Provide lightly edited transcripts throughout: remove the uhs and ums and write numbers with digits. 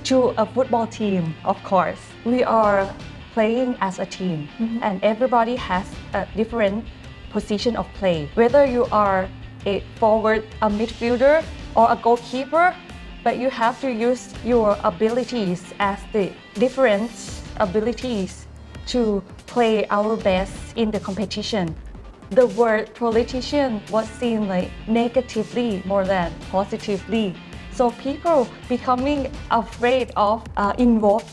to a football team, of course. We are playing as a team, and everybody has a different position of play. Whether you are a forward, a midfielder, or a goalkeeper, but you have to use your abilities as the different abilities to play our best in the competition. The word politician was seen like negatively more than positively. So people becoming afraid of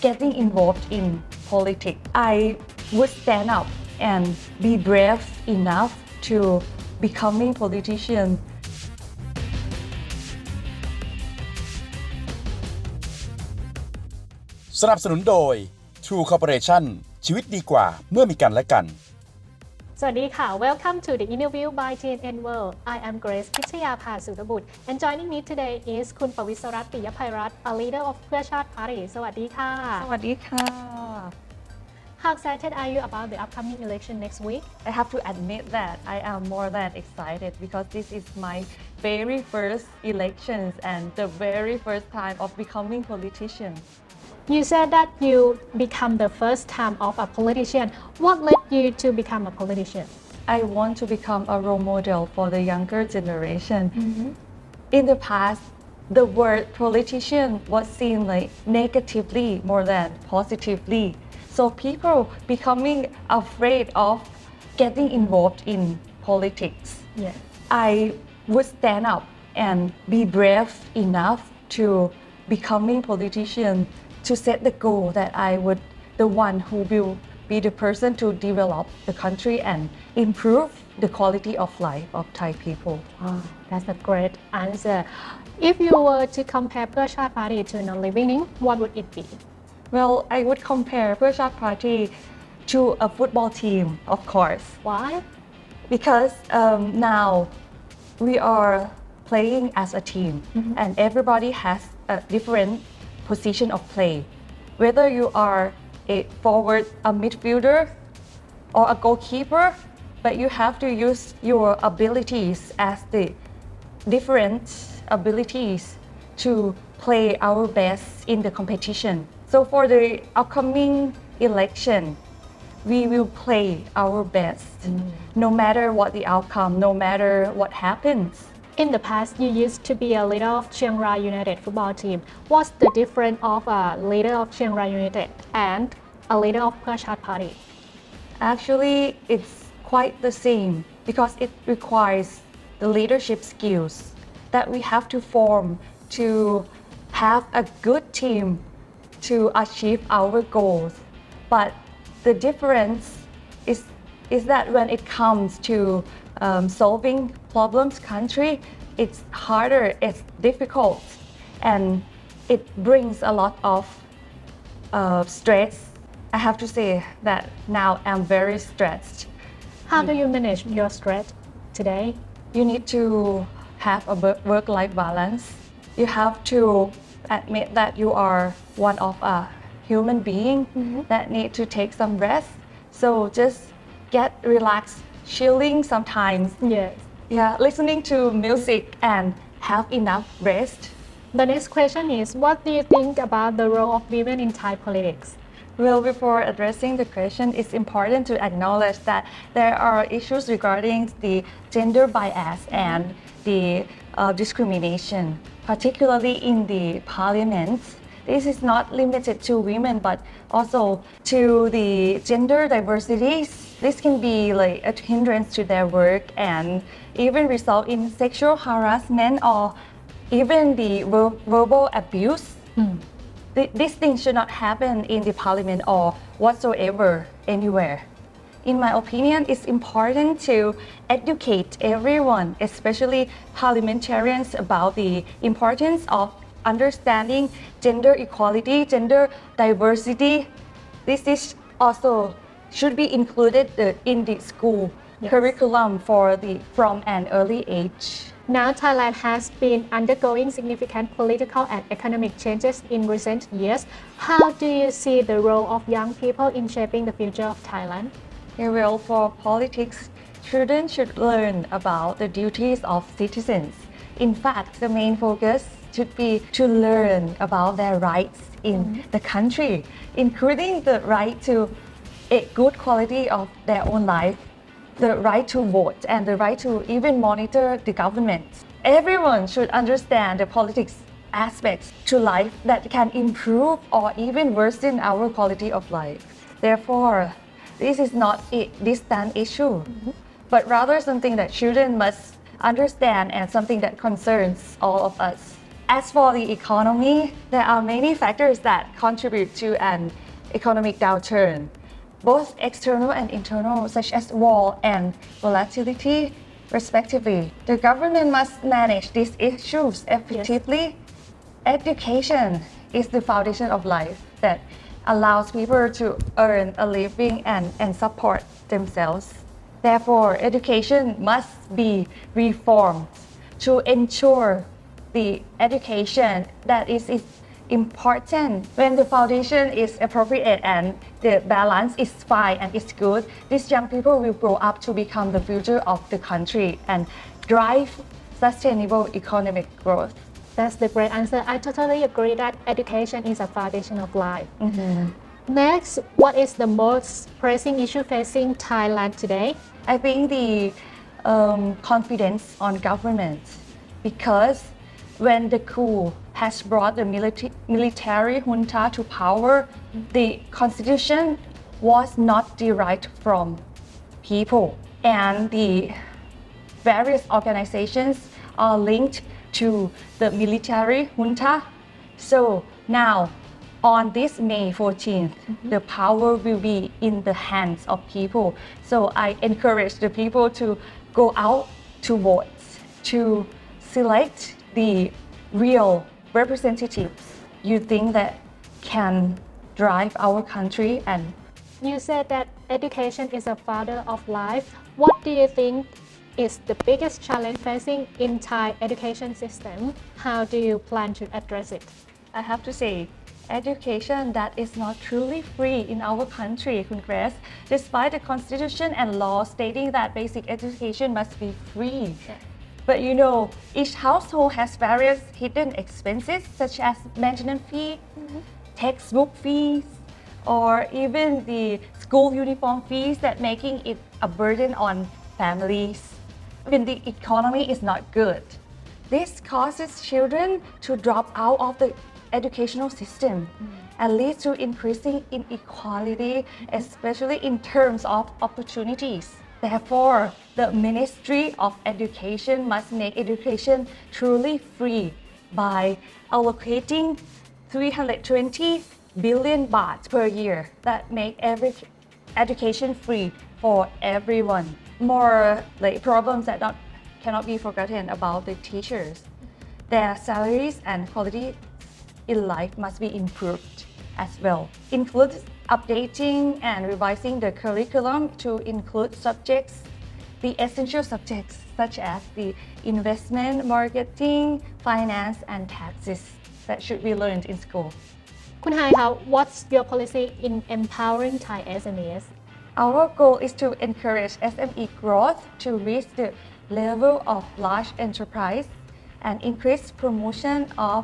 getting involved in politics. I would stand up and be brave enough to becoming politician. สนับสนุนโดย True Corporation ชีวิตดีกว่าเมื่อมีกันและกัน สวัสดีค่ะ Welcome to the InnerView by TNN World. I am Grace พิชยาภาสุตบุตร and joining me today is คุณปวิศรัตน์ ปิยไพรัตน์ a leader of เพื่อชาติ Party สวัสดีค่ะ สวัสดีค่ะ How excited are you about the upcoming election next week? I have to admit that I am more than excited because this is my very first elections and the very first time of becoming politician. You said that you become the first time of a politician. What led you to become a politician? I want to become a role model for the younger generation. In the past, the word politician was seen like negatively more than positively. So people becoming afraid of getting involved in politics. Yes. I would stand up and be brave enough to becoming politician to set the goal that I would the one who will be the person to develop the country and improve the quality of life of Thai people. Wow, that's a great answer. If you were to compare เพื่อชาติ Party to non-living, what would it be? Well, I would compare เพื่อชาติ Party to a football team, of course. Why? Because now we are playing as a team and everybody has a different position of play. Whether you are a forward, a midfielder, or a goalkeeper, but you have to use your abilities as the different abilities to play our best in the competition. So for the upcoming election, we will play our best, no matter what the outcome, no matter what happens. In the past, you used to be a leader of Chiang Rai United football team. What's the difference of a leader of Chiang Rai United and a leader of เพื่อชาติ Party? Actually, it's quite the same because it requires the leadership skills that we have to form to have a good team to achieve our goals. But the difference is that when it comes to solving problems country, it's harder, it's difficult, and it brings a lot of stress. I have to say that now I'm very stressed. How do you manage your stress today? You need to have a work-life balance. You have to admit that you are one of a human being that need to take some rest. So just get relaxed, chilling sometimes. Yes. Yeah, listening to music and have enough rest. The next question is, what do you think about the role of women in Thai politics? Well, before addressing the question, it's important to acknowledge that there are issues regarding the gender bias and the discrimination, particularly in the parliament. This is not limited to women, but also to the gender diversities. This can be like a hindrance to their work and even result in sexual harassment or even the verbal abuse. These things should not happen in the parliament or whatsoever anywhere. In my opinion, it's important to educate everyone, especially parliamentarians, about the importance of understanding gender equality, gender diversity. This is also should be included in the school curriculum from an early age. Now Thailand has been undergoing significant political and economic changes in recent years. How do you see the role of young people in shaping the future of Thailand? Yeah, well, for politics, children should learn about the duties of citizens. In fact, the main focus should be to learn about their rights in the country, including the right to a good quality of their own life, the right to vote, and the right to even monitor the government. Everyone should understand the politics aspects to life that can improve or even worsen our quality of life. Therefore, this is not a distant issue, but rather something that children must understand and something that concerns all of us. As for the economy, there are many factors that contribute to an economic downturn, both external and internal, such as war and volatility, respectively. The government must manage these issues effectively. Education is the foundation of life that allows people to earn a living and support themselves. Therefore, education must be reformed to ensure the education that is important. When the foundation is appropriate and the balance is fine and is good, these young people will grow up to become the future of the country and drive sustainable economic growth. That's the great answer. I totally agree that education is a foundation of life. Next, what is the most pressing issue facing Thailand today? I think the confidence on government, because when the coup has brought the military junta to power, the constitution was not derived from people, and the various organizations are linked to the military junta. So now, on this May 14th, the power will be in the hands of people. So I encourage the people to go out to vote, to select the real representatives you think that can drive our country. And You said that education is a father of life. What do you think is the biggest challenge facing in Thai education system? How do you plan to address it? I have to say, education that is not truly free in our country, Congress, despite the constitution and law stating that basic education must be free. But you know, each household has various hidden expenses such as maintenance fee, textbook fees, or even the school uniform fees that making it a burden on families when the economy is not good. This causes children to drop out of the educational system and leads to increasing inequality, especially in terms of opportunities. Therefore, the Ministry of Education must make education truly free by allocating 320 billion baht per year that make every education free for everyone. More like problems that cannot be forgotten about the teachers. Their salaries and quality in life must be improved as well. Includes updating and revising the curriculum to include subjects, the essential subjects such as the investment, marketing, finance, and taxes that should be learned in school. คุณไฮคะ What's your policy in empowering Thai SMEs? Our goal is to encourage SME growth to reach the level of large enterprise and increase promotion of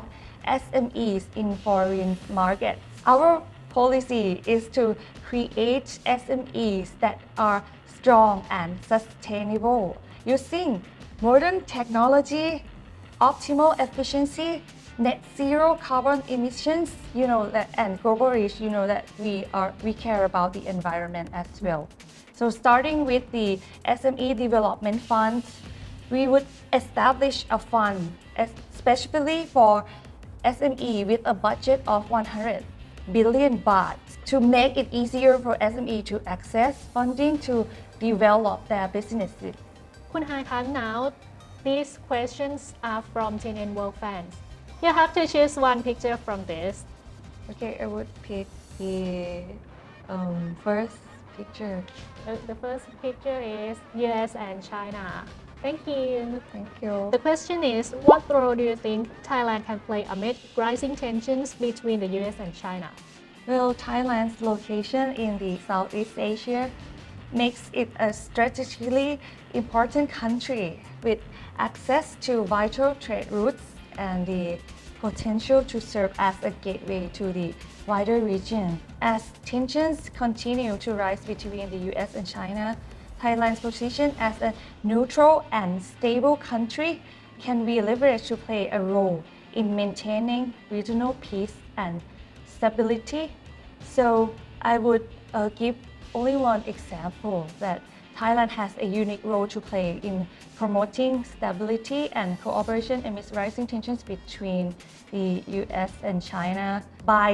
SMEs in foreign markets. Our policy is to create SMEs that are strong and sustainable using modern technology, optimal efficiency, net zero carbon emissions, that, and global reach, that we care about the environment as well. So starting with the SME development funds, we would establish a fund especially for SME with a budget of 100 billion baht to make it easier for SME to access funding to develop their businesses. คุณไฮคะ Now these questions are from TNN World fans. You have to choose one picture from this. Okay, I would pick the first picture. The first picture is US and China. Thank you. Thank you. The question is, what role do you think Thailand can play amid rising tensions between the US and China? Well, Thailand's location in the Southeast Asia makes it a strategically important country with access to vital trade routes and the potential to serve as a gateway to the wider region. As tensions continue to rise between the US and China, Thailand's position as a neutral and stable country can be leveraged to play a role in maintaining regional peace and stability. So I would give only one example that Thailand has a unique role to play in promoting stability and cooperation amidst rising tensions between the US and China by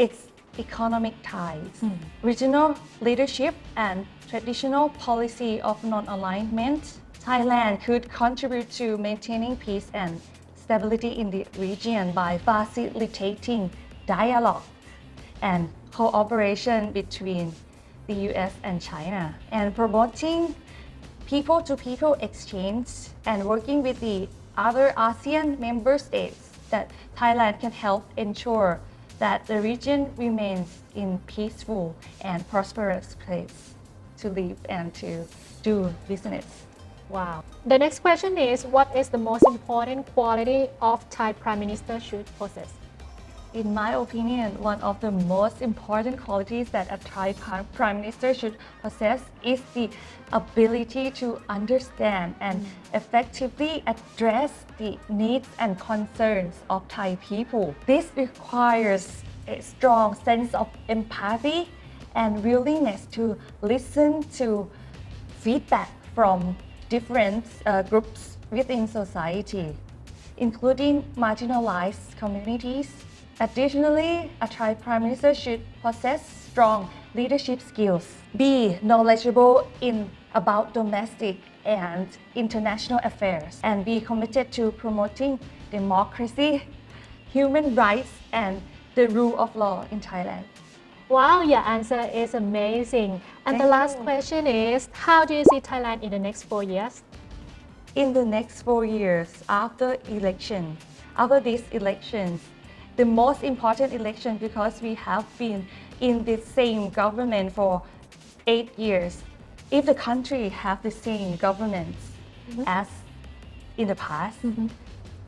its economic ties, regional leadership, and traditional policy of non-alignment. Thailand could contribute to maintaining peace and stability in the region by facilitating dialogue and cooperation between the US and China, and promoting people-to-people exchange and working with the other ASEAN member states that Thailand can help ensure that the region remains in peaceful and prosperous place to live and to do business. Wow. The next question is, what is the most important quality of Thai Prime Minister should possess? In my opinion, one of the most important qualities that a Thai Prime Minister should possess is the ability to understand and effectively address the needs and concerns of Thai people. This requires a strong sense of empathy and willingness to listen to feedback from different groups within society, including marginalized communities. Additionally, a Thai Prime Minister should possess strong leadership skills, be knowledgeable about domestic and international affairs, and be committed to promoting democracy, human rights, and the rule of law in Thailand. Wow, your answer is amazing. And the Thank last you. question is, how do you see Thailand in the next 4 years? In the next 4 years after these elections, the most important election because we have been in the same government for 8 years. If the country have the same government as in the past,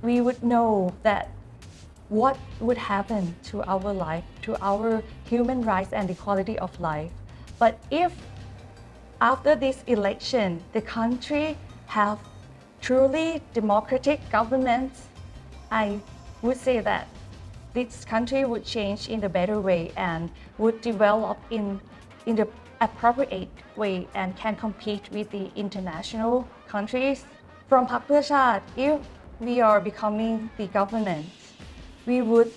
we would know that what would happen to our life, to our human rights and the quality of life. But if after this election, the country have truly democratic governments, I would say that this country would change in a better way and would develop in the appropriate way and can compete with the international countries. From Phak Pheu Chat, if we are becoming the government, we would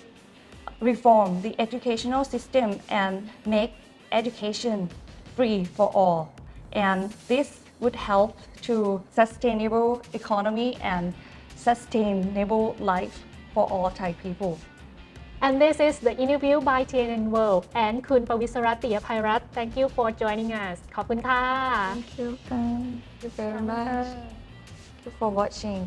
reform the educational system and make education free for all. And this would help to sustainable economy and sustainable life for all Thai people. And this is the interview by TNN World and คุณปวิศรัตน์ ปิยภัยรัตน์ Thank you for joining us ขอบคุณค่ะ Thank you very much. Thank you for watching.